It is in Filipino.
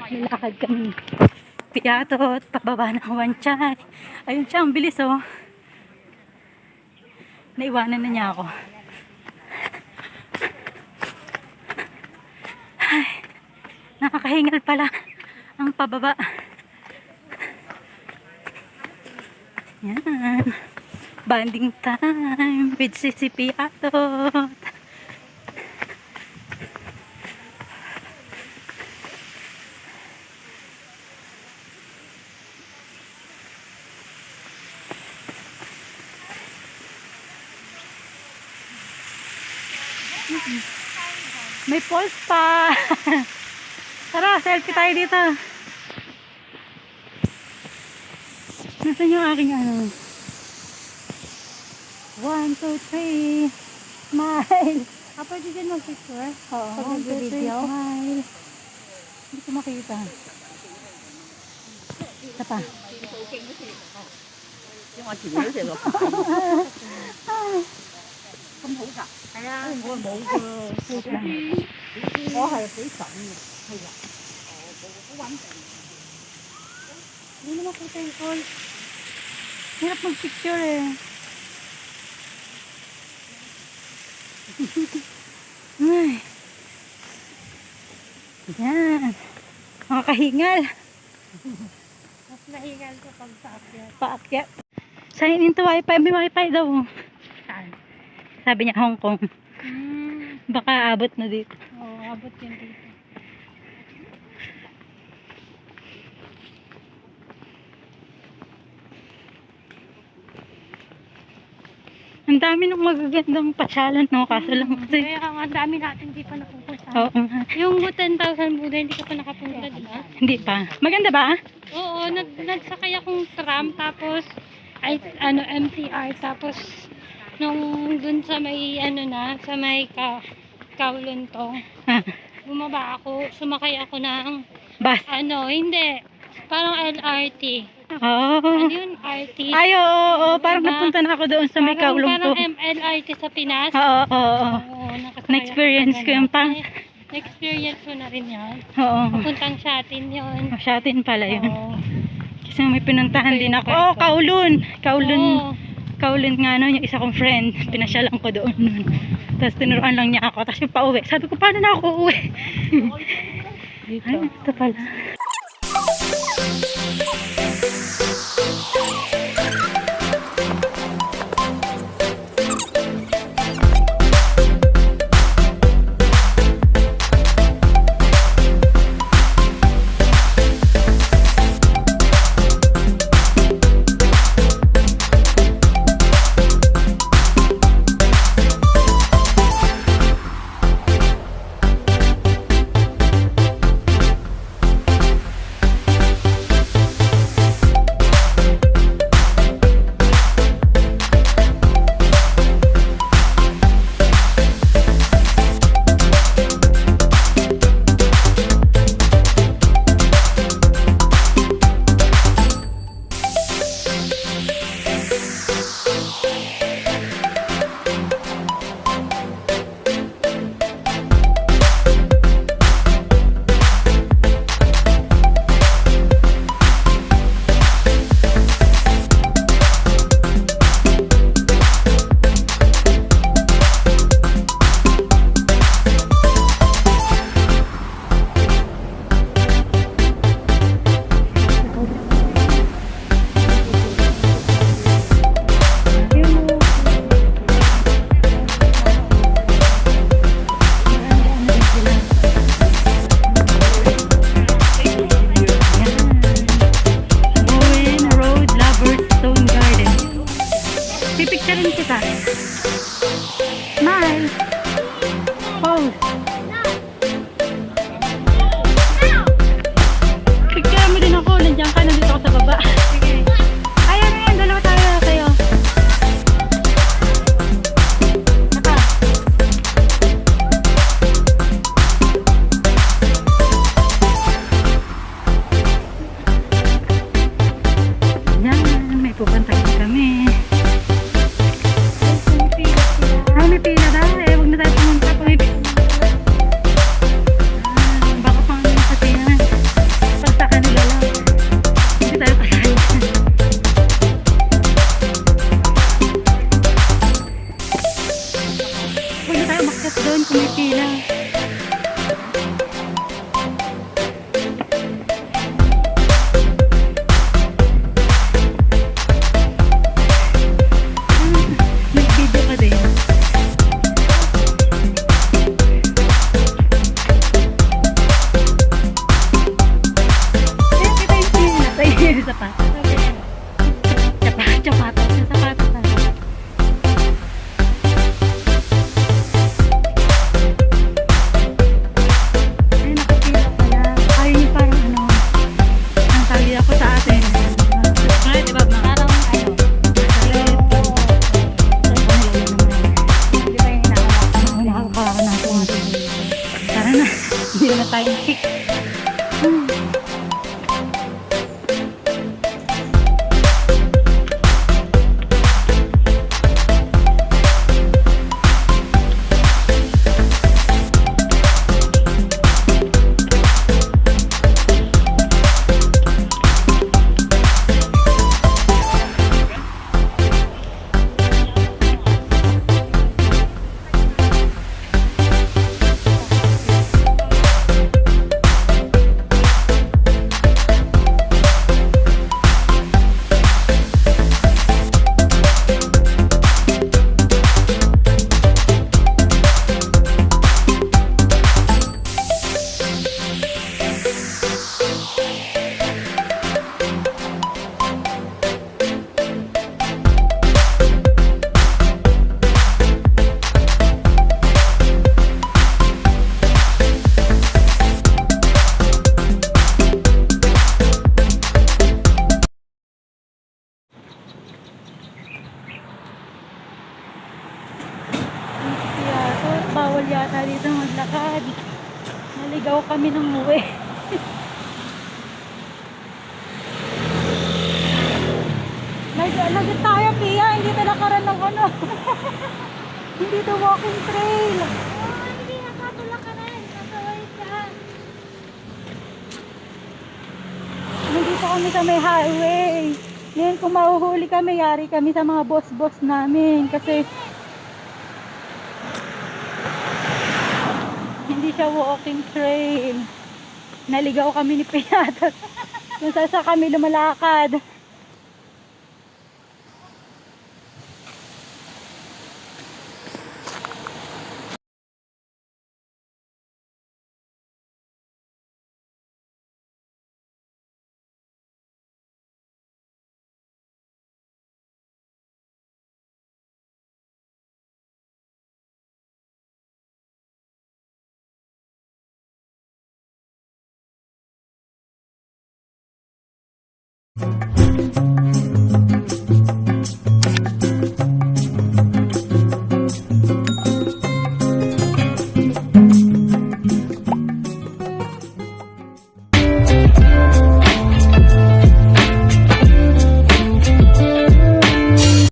Nilakad kami piyatot, pababa ng Wanchay. Ayun siya, ang bilis oh. Naiwanan na niya ako. Ay, nakakahingal pala ang pababa. Yan. Banding time with Sisi Piatot. May falls pa. Tara, selfie tayo dito. Nasaan yung aking ano? 1, 2, 3. Smile. Pwede din mag-picture? Oo, Pag 1, 2, 3, nag-video? smile. Hindi ko makita. Isa pa. Yung ating mo siya ka. Kaya, hindi na makita yung call. Hirap mag-picture eh. Ay. Yan. Makakahingal. Mas nahingal ko pag paakyat. Paakyat. Sign into wifi. May wifi daw. Saan? Sabi niya Hong Kong. Baka abot na dito. Oo, abot yun dito. Ang dami ng magagandang pasyalan, no? Kaso lang kasi. Kaya ang dami natin hindi pa napupunta. Oo nga. Yung 10,000 Buddha, hindi ka pa nakapunta, di ba? Hindi pa. Maganda ba? Oo, nagsakay akong tram, tapos, MTR, tapos, nung dun sa may, sa may Kowloon to, Ah, bumaba ako, sumakay ako ng, bus. hindi, parang LRT. Oo. Ano yun? RT? Ay, oo. Parang Diba? napunta na ako doon sa may Kowloon to. Parang LRT sa Pinas. Oo, oo. Oo, nakasakay Na-experience ako ko yung pang. Na-experience ko na rin yan. Oo. Papuntang Shatin yun. Masyatin pala yun. Oo. Kasi may pinuntahan din ako. Oh, Kowloon. Kowloon nga no, yung isa kong friend. Pinasyalan ko doon nun. Tapos tinuruan lang niya ako. Tapos yung pauwi. Sabi ko, paano na ako uuwi? Dito. Ay, ito pala. tayo umakyat doon kung may pila. May video ka din. Kaya kita yung pila. Tayo yung sapatos. Sapatos. Yung sapatos. Ay, nakapila pala. Ay, yung parang ano. Ang tawag ako sa atin. Ay, diba ba? Parang ano, hindi ba yung hinahawak? Nakakawa natin. Tara na. Hindi na tayo kick. So, bawal yata dito maglakad. Naligaw kami ng uwi. Nagit tayo, Pia. Hindi tayo nakaran ng ano. Hindi to walking trail. Hindi nakatulak ka rin. Nakaway ka. Nandito kami sa may highway. Ngayon kung mahuhuli kami, yari kami sa mga boss-boss namin. Kasi hindi siya walking trail. Naligaw kami ni Piatot. Kung saan sa kami lumalakad.